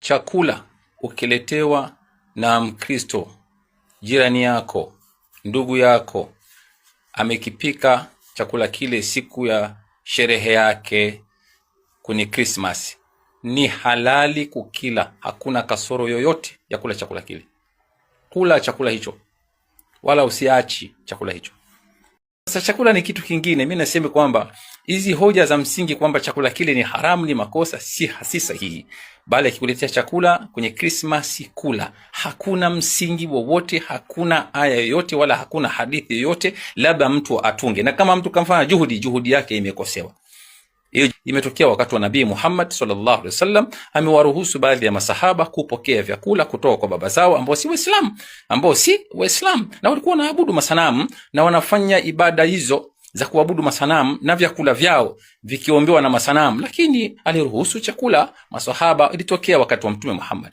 Chakula ukiletewa na Mkristo, jirani yako, ndugu yako, amekipika chakula kile siku ya sherehe yake kwenye Christmas, ni halali kukila. Hakuna kasoro yoyote ya kula chakula kile. Kula chakula hicho, wala usiachi chakula hicho. Sasa chakula ni kitu kingine. Mimi nasema kwamba hizi hoja za msingi kwamba chakula kile ni haramu, ni makosa, si sahihi. Bali akikuletea chakula kwenye Christmas, kula. Hakuna msingi wowote, hakuna aya yoyote, wala hakuna hadithi yoyote, labda mtu atunge. Na kama mtu kamfanya juhudi yake imekosewa. Hiyo imetokea wakati wa Nabii Muhammad sallallahu alaihi wasallam. Amewaruhusu baadhi ya masahaba kupokea vyakula kutoka kwa baba zao ambao si Waislamu, na walikuwa wanaabudu masanamu na wanafanya ibada hizo za kuabudu masanamu na vyakula vyao vikiombewa na masanamu, lakini aliruhusu chakula masahaba. Ilitokea wakati wa Mtume Muhammad.